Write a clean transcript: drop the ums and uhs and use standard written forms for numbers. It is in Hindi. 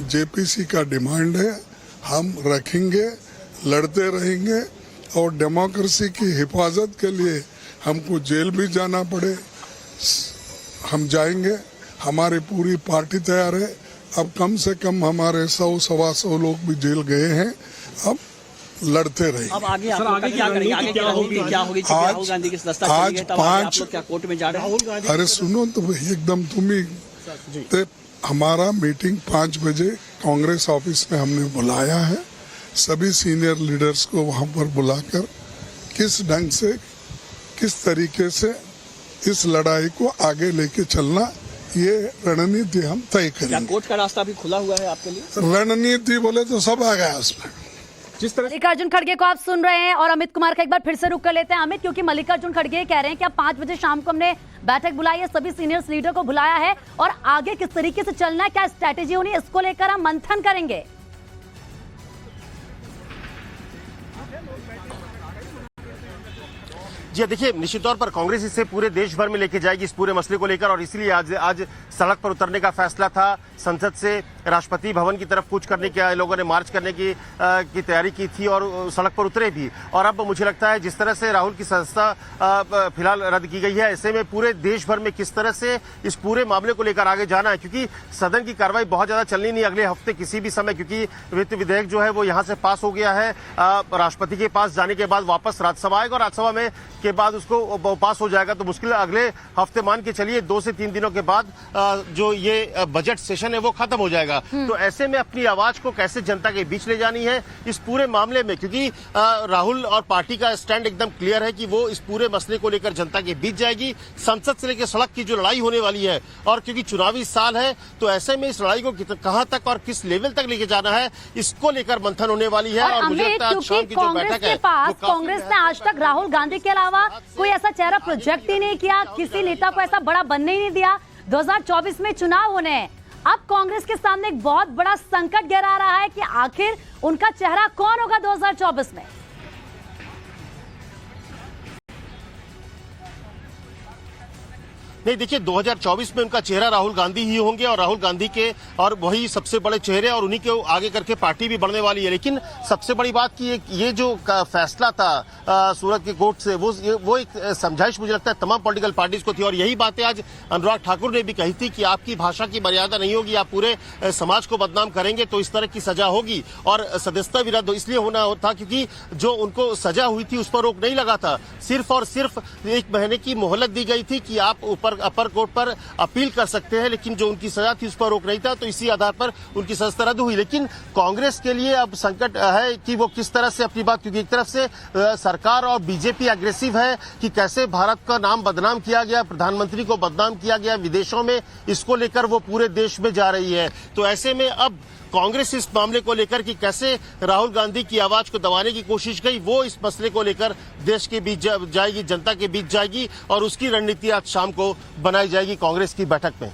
जेपीसी का डिमांड है, हम रखेंगे, लड़ते रहेंगे और डेमोक्रेसी की हिफाजत के लिए हमको जेल भी जाना पड़े हम जाएंगे। हमारी पूरी पार्टी तैयार है। अब कम से कम हमारे 100-125 लोग भी जेल गए हैं। अब लड़ते रहेंगे। अब आगे क्या करेंगे? आगे क्या होगी? राहुल गांधी की सदस्यता आज तब आप लोग क्या कोर्ट में जा रहे हैं? अरे सुनो तो एकदम तुम ही हमारा मीटिंग 5 बजे कांग्रेस ऑफिस में हमने बुलाया है। सभी सीनियर लीडर्स को वहां पर बुलाकर किस ढंग से, किस तरीके से इस लड़ाई को आगे लेके चलना, ये रणनीति हम तय करेंगे। क्या कोर्ट का रास्ता भी खुला हुआ है आपके लिए? रणनीति बोले तो सब आ गया उसमें। जिस तरह मल्लिकार्जुन खड़गे को आप सुन रहे हैं और अमित कुमार का एक बार फिर से रुक कर लेते हैं अमित, क्योंकि मल्लिकार्जुन खड़गे कह रहे हैं कि अब 5 बजे शाम को हमने बैठक बुलाई है, सभी सीनियर लीडर को बुलाया है और आगे किस तरीके से चलना है, क्या स्ट्रैटेजी होनी है, इसको लेकर हम मंथन करेंगे। जी देखिए, निश्चित तौर पर कांग्रेस इसे पूरे देश भर में लेके जाएगी इस पूरे मसले को लेकर, और इसीलिए आज सड़क पर उतरने का फैसला था। संसद से राष्ट्रपति भवन की तरफ कूच करने के लोगों ने मार्च करने की तैयारी की थी और सड़क पर उतरे भी। और अब मुझे लगता है जिस तरह से राहुल की सदस्यता फिलहाल रद्द की गई है, ऐसे में पूरे देश भर में किस तरह से इस पूरे मामले को लेकर आगे जाना है, क्योंकि सदन की कार्रवाई बहुत ज्यादा चलनी नहीं अगले हफ्ते किसी भी समय, क्योंकि वित्त विधेयक जो है वो यहाँ से पास हो गया है। राष्ट्रपति के पास जाने के बाद वापस राज्यसभा आएगा और राज्यसभा में के बाद उसको पास हो जाएगा, तो मुश्किल अगले हफ्ते मान के चलिए 2 से 3 दिनों के बाद जो ये बजट सेशन है वो खत्म हो जाएगा। तो ऐसे में अपनी आवाज को कैसे जनता के बीच ले जानी है इस पूरे मामले में, क्योंकि राहुल और पार्टी का स्टैंड एकदम क्लियर है कि वो इस पूरे मसले को लेकर जनता के बीच जाएगी। संसद से लेकर सड़क की जो लड़ाई होने वाली है, और क्योंकि चुनावी साल है तो ऐसे में इस लड़ाई को कहां तक और किस लेवल तक लेके जाना है, इसको लेकर मंथन होने वाली है। और मुझे लगता है आज शाम की जो बैठक है, कांग्रेस ने आज तक राहुल गांधी के अलावा कोई ऐसा चेहरा प्रोजेक्ट ही नहीं किया, किसी नेता को ऐसा बड़ा बनने ही नहीं दिया। 2024 में चुनाव होने हैं, अब कांग्रेस के सामने एक बहुत बड़ा संकट गहरा रहा है कि आखिर उनका चेहरा कौन होगा 2024 में। नहीं देखिए, 2024 में उनका चेहरा राहुल गांधी ही होंगे और राहुल गांधी के और वही सबसे बड़े चेहरे, और उन्हीं के आगे करके पार्टी भी बढ़ने वाली है। लेकिन सबसे बड़ी बात कि ये जो फैसला था सूरत के कोर्ट से, वो एक समझाइश मुझे लगता है तमाम पॉलिटिकल पार्टीज को थी, और यही बातें आज अनुराग ठाकुर ने भी कही थी कि आपकी भाषा की मर्यादा नहीं होगी, आप पूरे समाज को बदनाम करेंगे तो इस तरह की सजा होगी। और सदस्यता भी रद्द इसलिए होना था क्योंकि जो उनको सजा हुई थी उस पर रोक नहीं लगा था, सिर्फ और सिर्फ 1 महीने की मोहलत दी गई थी कि आप अपर कोर्ट पर अपील कर सकते हैं, लेकिन जो उनकी सजा थी उस पर रोक नहीं था, तो इसी आधार पर उनकी सदस्यता रद्द हुई। लेकिन कांग्रेस के लिए अब संकट है कि वो किस तरह से अपनी बात, क्योंकि एक तरफ से सरकार और बीजेपी अग्रेसिव है कि कैसे भारत का नाम बदनाम किया गया, प्रधानमंत्री को बदनाम किया गया विदेशों में, इसको लेकर वो पूरे देश में जा रही है। तो ऐसे में अब कांग्रेस इस मामले को लेकर कि कैसे राहुल गांधी की आवाज को दबाने की कोशिश की, वो इस मसले को लेकर देश के बीच जाएगी, जनता के बीच जाएगी, और उसकी रणनीति आज शाम को बनाई जाएगी कांग्रेस की बैठक में।